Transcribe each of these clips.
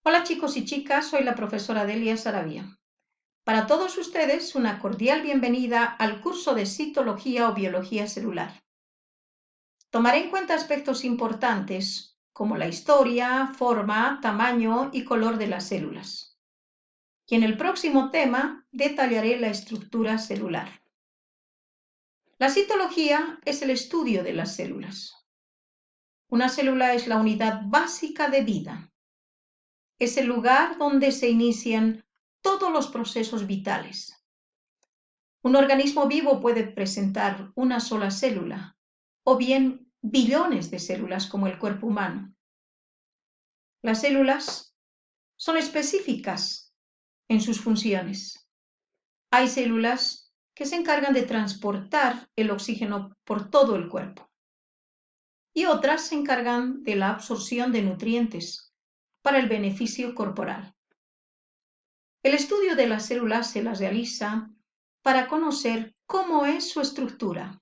Hola chicos y chicas, soy la profesora Delia Saravia. Para todos ustedes, una cordial bienvenida al curso de Citología o Biología Celular. Tomaré en cuenta aspectos importantes como la historia, forma, tamaño y color de las células. Y en el próximo tema detallaré la estructura celular. La citología es el estudio de las células. Una célula es la unidad básica de vida. Es el lugar donde se inician todos los procesos vitales. Un organismo vivo puede presentar una sola célula o bien billones de células como el cuerpo humano. Las células son específicas en sus funciones. Hay células que se encargan de transportar el oxígeno por todo el cuerpo y otras se encargan de la absorción de nutrientes para el beneficio corporal. El estudio de las células se las realiza para conocer cómo es su estructura.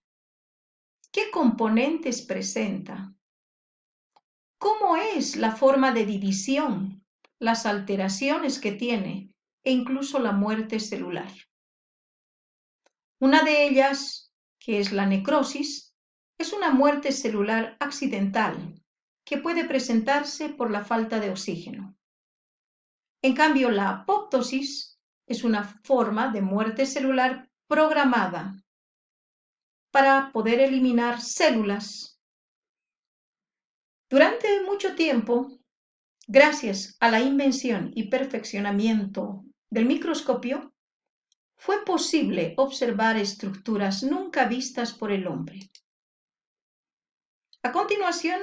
¿Qué componentes presenta? ¿Cómo es la forma de división, las alteraciones que tiene e incluso la muerte celular? Una de ellas, que es la necrosis, es una muerte celular accidental que puede presentarse por la falta de oxígeno. En cambio, la apoptosis es una forma de muerte celular programada para poder eliminar células. Durante mucho tiempo, gracias a la invención y perfeccionamiento del microscopio, fue posible observar estructuras nunca vistas por el hombre. A continuación,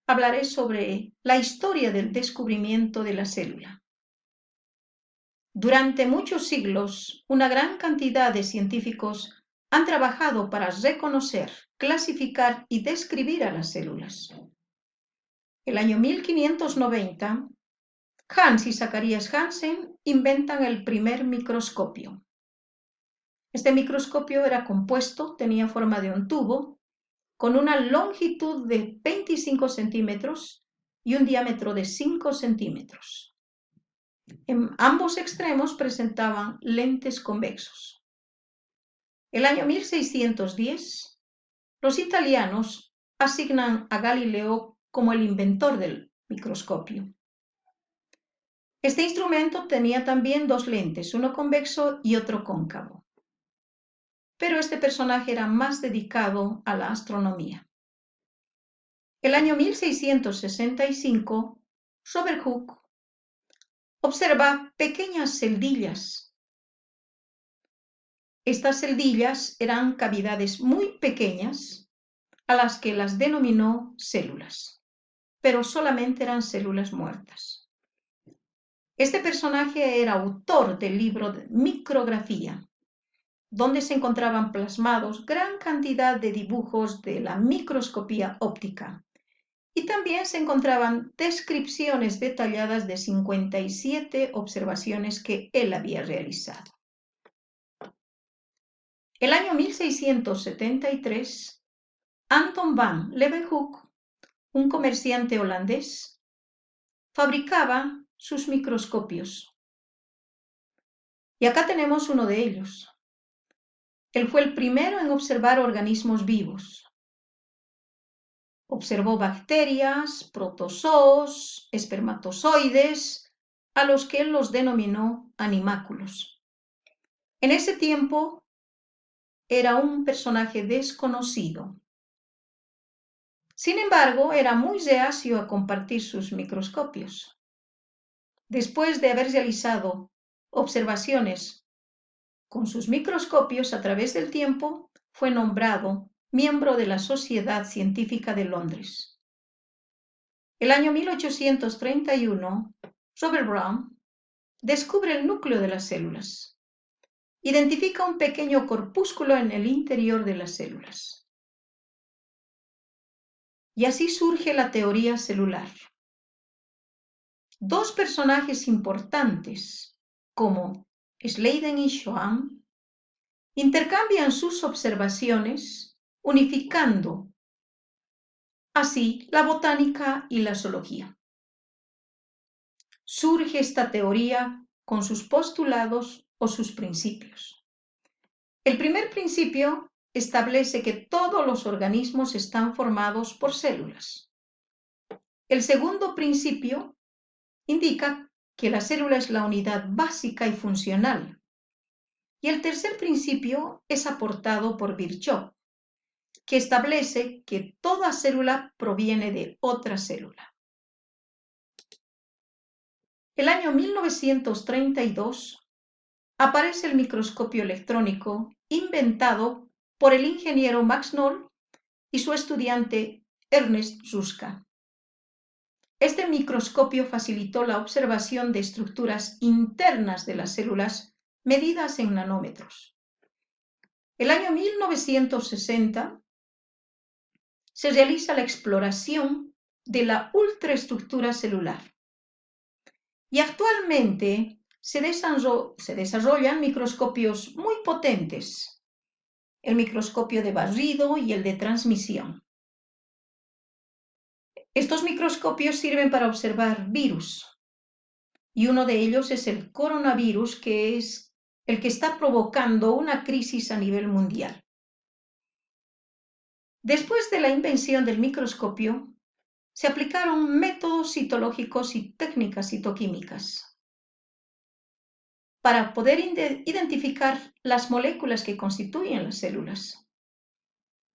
hablaré sobre la historia del descubrimiento de la célula. Durante muchos siglos, una gran cantidad de científicos han trabajado para reconocer, clasificar y describir a las células. El año 1590, Hans y Zacharias Hansen inventan el primer microscopio. Este microscopio era compuesto, tenía forma de un tubo, con una longitud de 25 centímetros y un diámetro de 5 centímetros. En ambos extremos presentaban lentes convexos. El año 1610, los italianos asignan a Galileo como el inventor del microscopio. Este instrumento tenía también dos lentes, uno convexo y otro cóncavo. Pero este personaje era más dedicado a la astronomía. El año 1665, Robert Hooke observa pequeñas celdillas. Estas celdillas eran cavidades muy pequeñas a las que las denominó células, pero solamente eran células muertas. Este personaje era autor del libro de micrografía, donde se encontraban plasmados gran cantidad de dibujos de la microscopía óptica y también se encontraban descripciones detalladas de 57 observaciones que él había realizado. El año 1673, Anton van Leeuwenhoek, un comerciante holandés, fabricaba sus microscopios. Y acá tenemos uno de ellos. Él fue el primero en observar organismos vivos. Observó bacterias, protozoos, espermatozoides, a los que él los denominó animáculos. En ese tiempo era un personaje desconocido. Sin embargo, era muy reacio a compartir sus microscopios. Después de haber realizado observaciones con sus microscopios a través del tiempo, fue nombrado miembro de la Sociedad Científica de Londres. El año 1831, Robert Brown descubre el núcleo de las células. Identifica un pequeño corpúsculo en el interior de las células. Y así surge la teoría celular. Dos personajes importantes, como Schleiden y Schwann, intercambian sus observaciones, unificando así la botánica y la zoología. surge esta teoría con sus postulados o sus principios. El primer principio establece que todos los organismos están formados por células. El segundo principio indica que la célula es la unidad básica y funcional. Y el tercer principio es aportado por Virchow, que establece que toda célula proviene de otra célula. El año 1932 aparece el microscopio electrónico inventado por el ingeniero Max Knoll y su estudiante Ernest Ruska. Este microscopio facilitó la observación de estructuras internas de las células medidas en nanómetros. El año 1960 se realiza la exploración de la ultraestructura celular y actualmente se desarrollan microscopios muy potentes, el microscopio de barrido y el de transmisión. Estos microscopios sirven para observar virus y uno de ellos es el coronavirus, que es el que está provocando una crisis a nivel mundial. Después de la invención del microscopio, se aplicaron métodos citológicos y técnicas citoquímicas para poder identificar las moléculas que constituyen las células.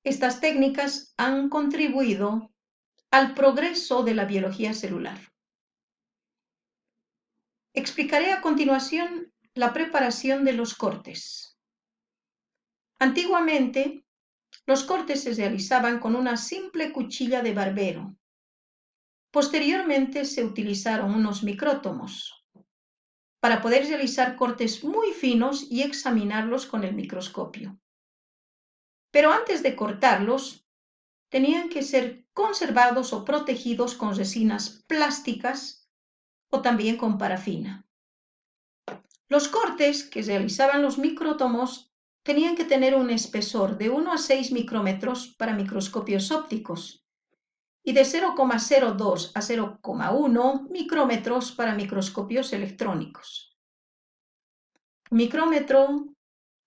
Estas técnicas han contribuido al progreso de la biología celular. Explicaré a continuación la preparación de los cortes. Antiguamente, los cortes se realizaban con una simple cuchilla de barbero. Posteriormente se utilizaron unos micrótomos para poder realizar cortes muy finos y examinarlos con el microscopio. Pero antes de cortarlos, tenían que ser conservados o protegidos con resinas plásticas o también con parafina. Los cortes que realizaban los micrótomos tenían que tener un espesor de 1 a 6 micrómetros para microscopios ópticos y de 0,02 a 0,1 micrómetros para microscopios electrónicos. Un micrómetro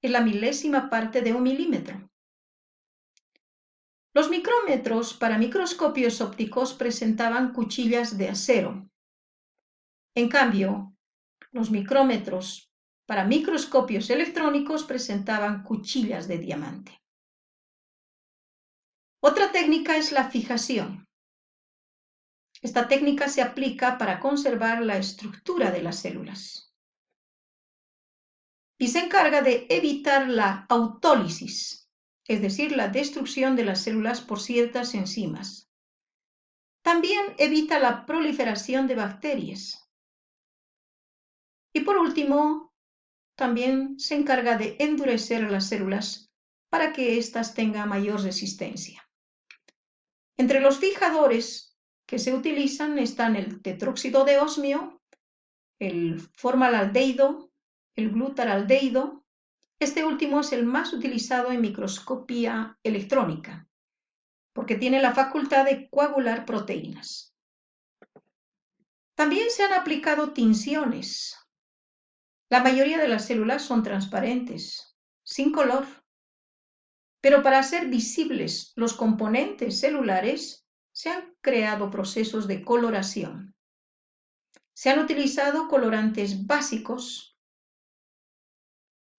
es la milésima parte de un milímetro. Los micrómetros para microscopios ópticos presentaban cuchillas de acero. En cambio, los micrómetros para microscopios electrónicos presentaban cuchillas de diamante. Otra técnica es la fijación. Esta técnica se aplica para conservar la estructura de las células y se encarga de evitar la autólisis, es decir, la destrucción de las células por ciertas enzimas. También evita la proliferación de bacterias. Y por último, también se encarga de endurecer las células para que éstas tengan mayor resistencia. Entre los fijadores que se utilizan están el tetróxido de osmio, el formaldehído, el glutaraldehído. Este último es el más utilizado en microscopía electrónica, porque tiene la facultad de coagular proteínas. También se han aplicado tinciones. La mayoría de las células son transparentes, sin color, pero para hacer visibles los componentes celulares se han creado procesos de coloración. Se han utilizado colorantes básicos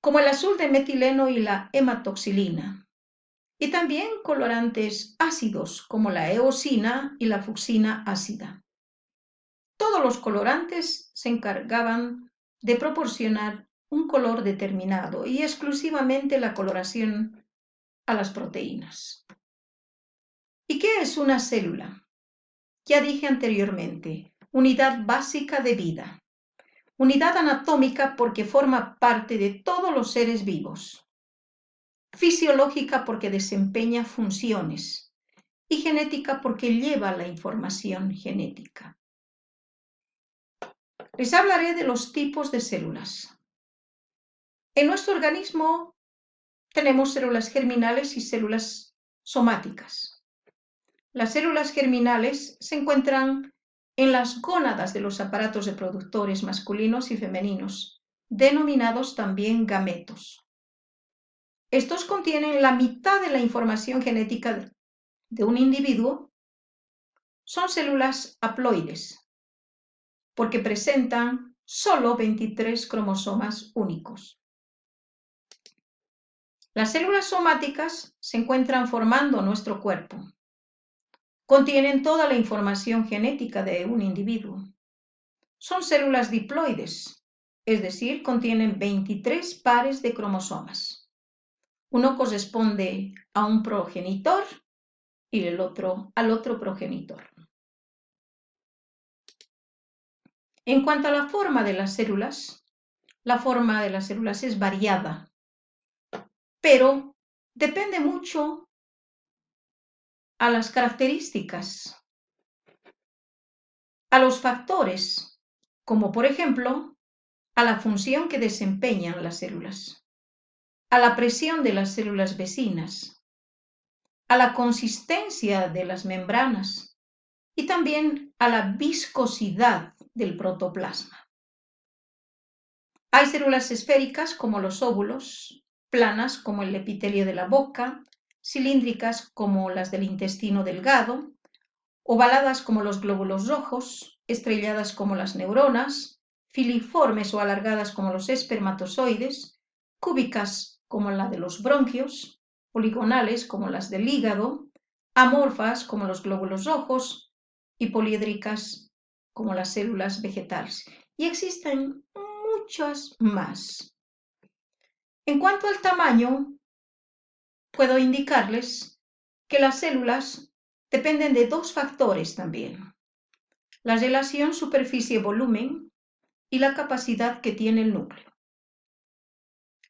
como el azul de metileno y la hematoxilina, y también colorantes ácidos como la eosina y la fucsina ácida. Todos los colorantes se encargaban de proporcionar un color determinado y exclusivamente la coloración a las proteínas. ¿Y qué es una célula? Ya dije anteriormente, unidad básica de vida. Unidad anatómica porque forma parte de todos los seres vivos. Fisiológica porque desempeña funciones. Y genética porque lleva la información genética. Les hablaré de los tipos de células. En nuestro organismo tenemos células germinales y células somáticas. Las células germinales se encuentran en las gónadas de los aparatos reproductores masculinos y femeninos, denominados también gametos. Estos contienen la mitad de la información genética de un individuo. Son células haploides, porque presentan solo 23 cromosomas únicos. Las células somáticas se encuentran formando nuestro cuerpo. Contienen toda la información genética de un individuo. Son células diploides, es decir, contienen 23 pares de cromosomas. Uno corresponde a un progenitor y el otro al otro progenitor. En cuanto a la forma de las células es variada, pero depende mucho a las características, a los factores, como por ejemplo, a la función que desempeñan las células, a la presión de las células vecinas, a la consistencia de las membranas y también a la viscosidad del protoplasma. Hay células esféricas como los óvulos, planas como el epitelio de la boca, cilíndricas como las del intestino delgado, ovaladas como los glóbulos rojos, estrelladas como las neuronas, filiformes o alargadas como los espermatozoides, cúbicas como la de los bronquios, poligonales como las del hígado, amorfas como los glóbulos rojos y poliédricas como las células vegetales. Y existen muchas más. En cuanto al tamaño, puedo indicarles que las células dependen de dos factores también: la relación superficie-volumen y la capacidad que tiene el núcleo.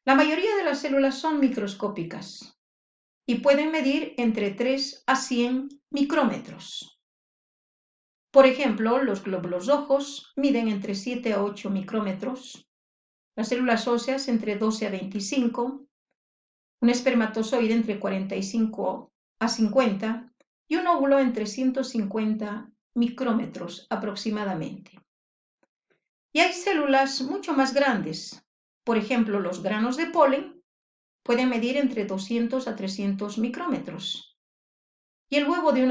La mayoría de las células son microscópicas y pueden medir entre 3 a 100 micrómetros. Por ejemplo, los glóbulos rojos miden entre 7 a 8 micrómetros, las células óseas entre 12 a 25, un espermatozoide entre 45 a 50 y un óvulo entre 150 micrómetros aproximadamente. Y hay células mucho más grandes. Por ejemplo, los granos de polen pueden medir entre 200 a 300 micrómetros. Y el huevo de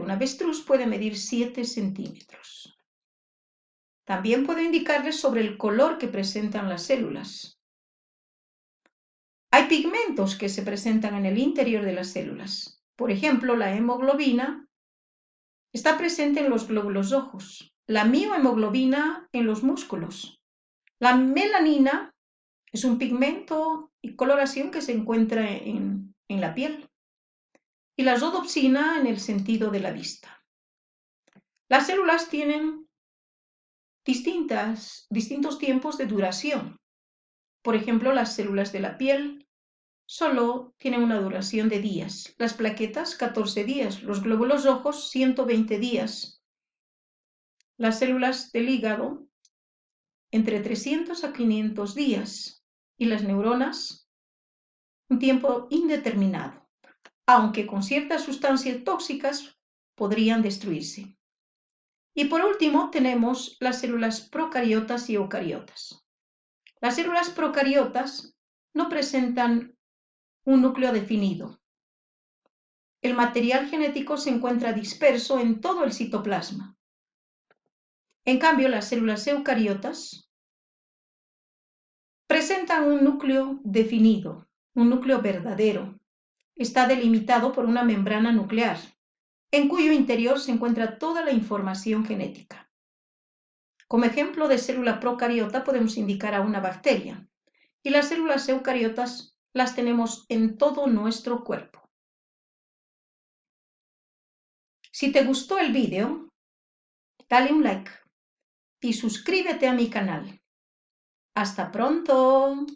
un avestruz puede medir 7 centímetros. También puedo indicarles sobre el color que presentan las células. Hay pigmentos que se presentan en el interior de las células. Por ejemplo, la hemoglobina está presente en los glóbulos rojos, la miohemoglobina en los músculos. La melanina es un pigmento y coloración que se encuentra en la piel. Y la rodopsina en el sentido de la vista. Las células tienen distintos tiempos de duración. Por ejemplo, las células de la piel solo tienen una duración de días. Las plaquetas, 14 días. Los glóbulos rojos, 120 días. Las células del hígado, entre 300 a 500 días. Y las neuronas, un tiempo indeterminado, aunque con ciertas sustancias tóxicas podrían destruirse. Y por último tenemos las células procariotas y eucariotas. Las células procariotas no presentan un núcleo definido. El material genético se encuentra disperso en todo el citoplasma. En cambio, las células eucariotas presentan un núcleo definido, un núcleo verdadero. Está delimitado por una membrana nuclear, en cuyo interior se encuentra toda la información genética. Como ejemplo de célula procariota podemos indicar a una bacteria, y las células eucariotas las tenemos en todo nuestro cuerpo. Si te gustó el vídeo, dale un like y suscríbete a mi canal. ¡Hasta pronto!